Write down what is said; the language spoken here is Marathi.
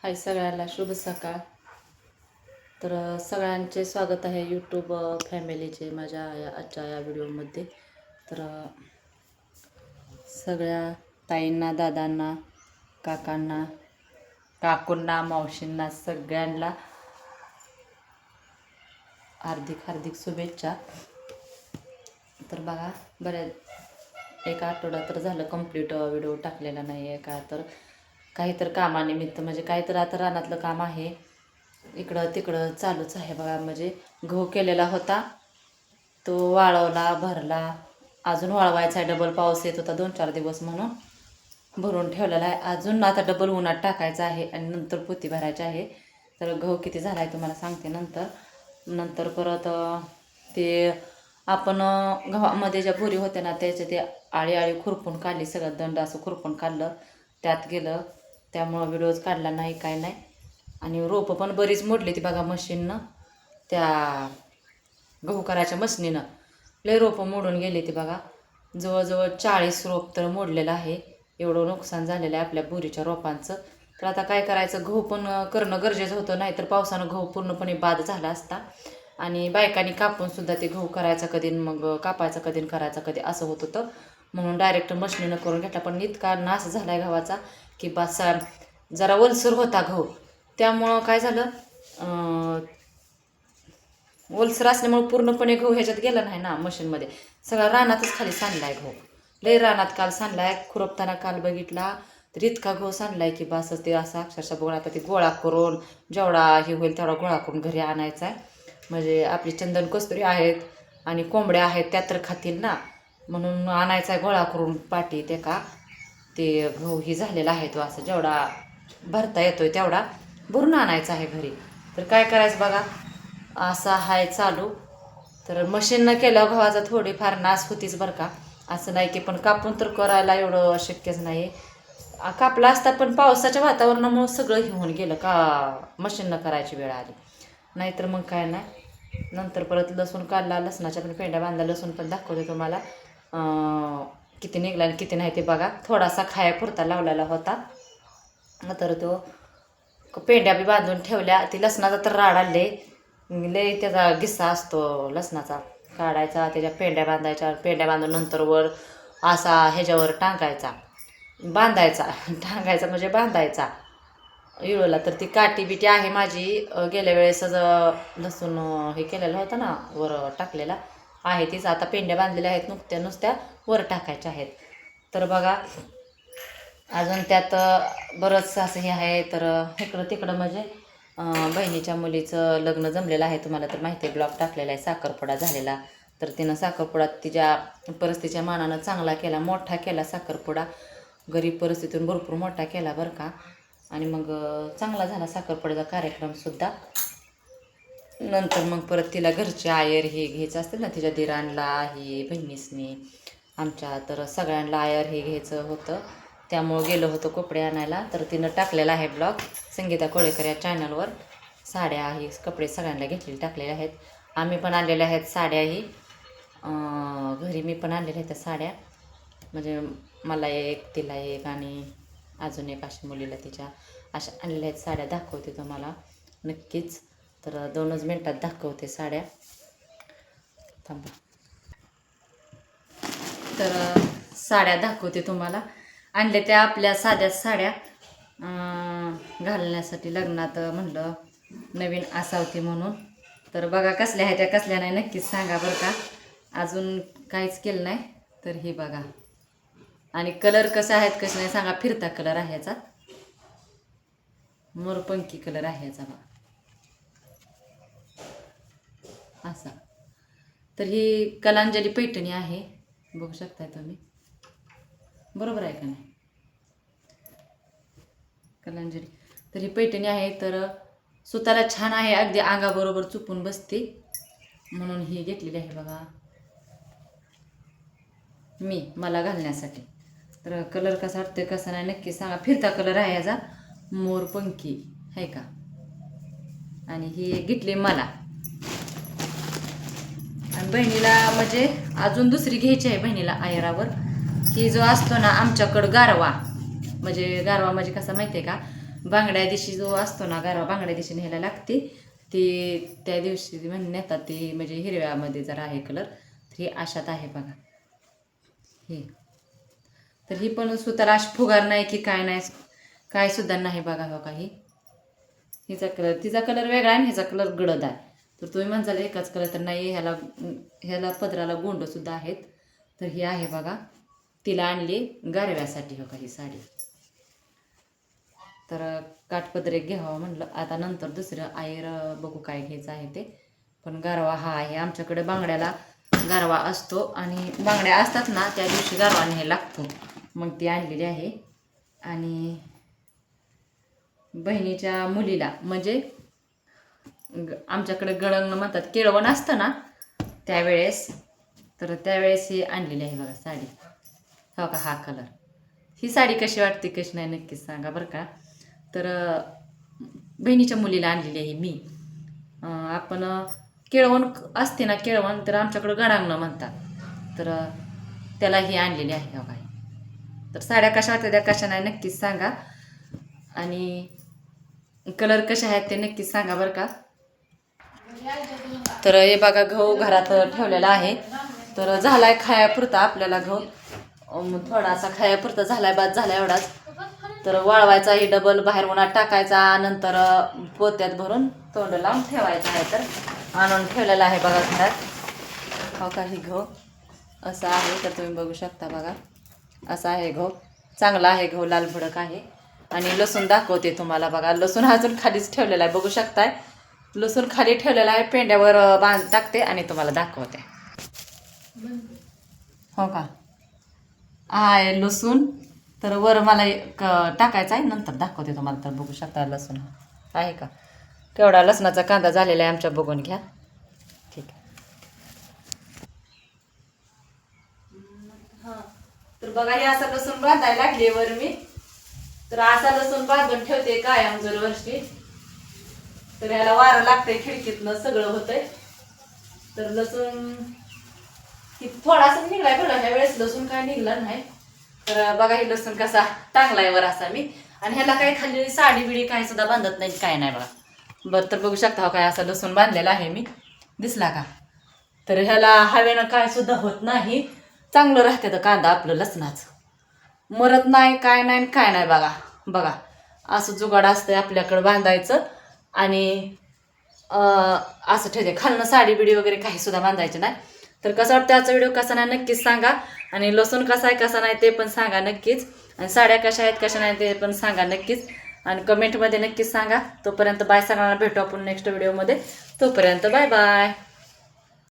हाय सगळ्यांना शुभ सकाळ. तर सगळ्यांचे स्वागत आहे यूट्यूब फॅमिलीचे माझ्या आजच्या या व्हिडिओमध्ये. तर सगळ्या ताईंना, दादांना, काकांना, काकूंना, मावशींना सगळ्यांना हार्दिक हार्दिक शुभेच्छा. तर बघा, बऱ्याच एक आठवडा तर झालं कंप्लीट व्हिडिओ टाकलेला नाही आहे का, तर काहीतरी कामानिमित्त म्हणजे काहीतरी आता रानातलं काम आहे, इकडं तिकडं चालूच आहे बघा. म्हणजे गहू केलेला होता तो वाळवला, भरला, अजून वाळवायचा आहे. डबल पाऊस येत होता 2-4 दिवस म्हणून भरून ठेवलेला आहे. अजून आता डबल उन्हात टाकायचं आहे आणि नंतर पोती भरायची आहे. तर गहू किती झाला आहे तुम्हाला सांगते नंतर परत ते आपण गव्हामध्ये ज्या बोरी होत्या ना त्याचे ते आळी खुरपून काढली, सगळं दंड असं खुरपून काढलं, त्यात गेलं. त्यामुळं व्हिडिओज काढला नाही, काय नाही. आणि रोपं पण बरीच मोडली ती बघा मशीननं, त्या गहू करायच्या मशीनीनं लय रोपं मोडून गेली ती बघा. जवळजवळ 40 रोप तर मोडलेलं आहे. एवढं नुकसान झालेलं आहे आपल्या बोरीच्या रोपांचं. तर आता काय करायचं, गहू पण करणं गरजेचं होतं, नाही तर पावसानं गहू पूर्णपणे बाद झाला असता आणि बायकांनी कापून सुद्धा ते गहू करायचा कधी, मग कापायचा कधी, करायचा कधी असं होत होतं. म्हणून डायरेक्ट मशिनीनं करून घेतला. पण इतका नाश झाला आहे गव्हाचा की बस. जरा ओलसर होता गहू, त्यामुळं काय झालं, ओलसर असल्यामुळे पूर्णपणे गहू ह्याच्यात गेला नाही ना मशीनमध्ये, सगळा रानातच खाली सांडला आहे गहू. लय रानात काल सांडला आहे. खुरपताना काल बघितला तर इतका गहू सांडला आहे की बस. ते असा अक्षरशः बघा, आता ते गोळा करून जेवढा हे होईल तेवढा गोळा करून घरी आणायचा आहे. म्हणजे आपली चंदन कस्तुरी आहेत आणि कोंबड्या आहेत त्या तर खातील ना, म्हणून आणायचा आहे गोळा करून पाटी. ते का ते गहू ही झालेला आहे तो असं जेवढा भरता येतोय तेवढा भरून आणायचा आहे घरी. तर काय करायचं बघा, असा हाय चालू. तर मशीननं केलं गव्हाचा थोडीफार नाश होतीच बरं का, असं नाही की, पण कापून तर करायला एवढं शक्यच नाही. कापला असता पण पावसाच्या वातावरणामुळं सगळं घेऊन गेलं का, मशीननं करायची वेळ आली. नाहीतर मग काय नाही. नंतर परत लसूण काढला, लसणाच्या पण पेंड्या बांधल्या, लसूण पण दाखवते तुम्हाला किती निघला आणि किती नाही ते बघा. थोडासा खायापुरता लावलेला होता, तर तो पेंड्या बी बांधून ठेवल्या. ती लसणाचा तर राड आले, लय त्याचा गिस्सा असतो लसणाचा, काढायचा, त्याच्या पेंड्या बांधायच्या, पेंड्या बांधून नंतर वर असा ह्याच्यावर टांगायचा, टांगायचा म्हणजे बांधायचा इळूला. तर ती काठी बिटी आहे माझी, गेल्या वेळेसच लसूण हे केलेलं होतं ना वर टाकलेला आहे, तीच आता पेंड्या बांधलेल्या आहेत, नुसत्या वर टाकायच्या आहेत. तर बघा अजून त्यात बरंच असं हे आहे. तर इकडं तिकडं म्हणजे बहिणीच्या मुलीचं लग्न जमलेलं आहे, तुम्हाला तर माहिती आहे, ब्लॉग टाकलेला आहे, साखरपुडा झालेला. तर तिनं साखरपुडा तिच्या परिस्थितीच्या मानानं चांगला केला, मोठा केला साखरपुडा. गरीब परिस्थितीतून भरपूर मोठा केला बरं का. आणि मग चांगला झाला साखरपुड्याचा कार्यक्रमसुद्धा. नंतर मग परत तिला घरचे आयर हे घ्यायचं असतं ना, तिच्या दिरांना ही बहिणीसनी आमच्या, तर सगळ्यांना आयर हे घ्यायचं होतं, त्यामुळं गेलो होतो कपडे आणायला. तर तिनं टाकलेला आहे ब्लॉग संगीता कोळेकर या चॅनलवर. साड्या ही कपडे सगळ्यांना घेतलेले टाकलेले आहेत. आम्ही पण आणलेल्या आहेत साड्याही घरी, मी पण आणलेल्या आहेत त्या साड्या. म्हणजे मला एक, तिला एक आणि अजून एक अशा मुलीला तिच्या अशा आणलेल्या आहेत साड्या. दाखवते तुम्हाला नक्कीच. तर 2च मिनटात दाखवते साड्या, थांबा. तर साड्या दाखवते तुम्हाला. आणल्या त्या आपल्या साध्या साड्या घालण्यासाठी, लग्नात म्हणलं नवीन असावती म्हणून. तर बघा कसल्या आहेत त्या, कसल्या नाही नक्कीच सांगा बरं का. अजून काहीच केलं नाही. तर हे बघा, आणि कलर कसा आहेत कसं नाही सांगा. फिरता कलर आहे याचा, मोरपंखी कलर आहे याचा बघा असा. तर ही कलांजली पैठणी आहे, बघू शकताय तुम्ही, बरोबर आहे का नाही, कलांजली. तर ही पैठणी आहे, तर सुताला छान आहे, अगदी अंगाबरोबर चुपून बसते, म्हणून ही घेतलेली आहे बघा मला घालण्यासाठी. तर कलर कसा वाटतोय कसा नाही नक्की सांगा. फिरता कलर आहे याचा, मोरपंखी आहे का. आणि ही घेतली मला, आणि बहिणीला म्हणजे अजून दुसरी घ्यायची आहे बहिणीला आयरावर. ही जो असतो ना आमच्याकडं गारवा म्हणजे कसा माहिती आहे का, बांगड्या दिवशी जो असतो ना गारवा, बांगड्या दिवशी न्यायला लागते ती त्या दिवशी नेतात ती, म्हणजे हिरव्यामध्ये जरा आहे कलर. तर ही अशात आहे बघा ही. तर ही पण सुताला अशी फुगार नाही की काय नाही, काय सुद्धा नाही बघा. हो काही हिचा कलर, तिचा कलर वेगळा आहे आणि ह्याचा कलर गडद आहे. तर तुम्ही म्हणसाल एकाच कलर, तर नाही, ह्याला पदराला गोंड सुद्धा आहेत. तर ही आहे बघा, तिला आणली गारव्यासाठी. हो का ही साडी. तर काठपदर एक घ्यावं म्हणलं. आता नंतर दुसरं आयर बघू काय घ्यायचं आहे ते. पण गारवा हा आहे आमच्याकडे. बांगड्याला गारवा असतो आणि बांगड्या असतात ना त्या दिवशी गारवा न्यायला लागतो. मग ती आणलेली आहे. आणि बहिणीच्या मुलीला, म्हणजे आमच्याकडे गळंगण म्हणतात, केळवण असतं ना त्यावेळेस, तर त्यावेळेस ही आणलेली आहे बघा साडी. हो का हा कलर. ही साडी कशी वाटते कशी नाही नक्कीच सांगा बरं का. तर बहिणीच्या मुलीला आणलेली आहे मी. आपण केळवण असते ना, केळवण, तर आमच्याकडं गळांगण म्हणतात. तर त्याला ही आणलेली आहे हो काय. तर साड्या कशा वाटतात त्या कशा नाही नक्कीच सांगा. आणि कलर कसे आहेत ते नक्कीच सांगा बरं का. तर हे बघा गहू घरात ठेवलेला आहे. तर झालाय खायापुरता आपल्याला गहू, थोडासा खायापुरता झालाय, बाद झाला एवढाच. तर वाळवायचा ही डबल, बाहेर उन्हात टाकायचा, नंतर पोत्यात भरून तोंड लावून ठेवायचं आहे. तर आणून ठेवलेला आहे बघा घरात. हो का ही गहू असा आहे. तर तुम्ही बघू शकता बघा, असा आहे गहू. चांगला आहे गहू, लाल भडक आहे. आणि लसूण दाखवते तुम्हाला बघा. लसूण अजून खालीच ठेवलेला आहे, बघू शकताय. लसूण खाली ठेवलेला आहे, पेंड्यावर बांध टाकते आणि तुम्हाला दाखवते. हो का आहे लसूण. तर वर मला टाकायचं आहे, नंतर दाखवते तुम्हाला. तर बघू शकता लसूण आहे का, केवढा लसणाचा कांदा झालेला आहे आमच्या, बघून घ्या. ठीक आहे. हां, तर बघा हे असं लसूण बांधायला लागले वर मी. तर असा लसूण बांधून ठेवते कायम दरवर्षी. तर याला वारं लागतंय, खिडकीतनं सगळं होतंय. तर लसूण थोडासा निघलाय बघा, ह्या वेळेस लसूण काय निघला नाही. तर बघा ही लसूण कसा टांगलाय वर असा मी. आणि ह्याला काही खाली साडी बिडी काय सुद्धा बांधत नाही, काय नाही बघा. बरं, तर बघू शकता काय असा लसूण बांधलेला आहे मी, दिसला का. तर ह्याला हवेनं काय सुद्धा होत नाही, चांगलं राहते तर कांदा आपलं लसणाचं, मरत नाही काय नाही काय नाही बघा. बघा असं जुगाड असतंय आपल्याकडं बांधायचं. आणि असं ठेवते, खालनं साडी बिडी वगैरे काही सुद्धा बांधायचं नाही. तर कसं वाटतं आजचा व्हिडिओ, कसा नाही नक्कीच सांगा. आणि लसूण कसा आहे कसा नाही ते पण सांगा नक्कीच. आणि साड्या कशा आहेत कशा नाही ते पण सांगा नक्कीच. आणि कमेंटमध्ये नक्कीच सांगा. तोपर्यंत बाय, सगळ्यांना भेटू आपण नेक्स्ट व्हिडिओमध्ये. तोपर्यंत बाय बाय.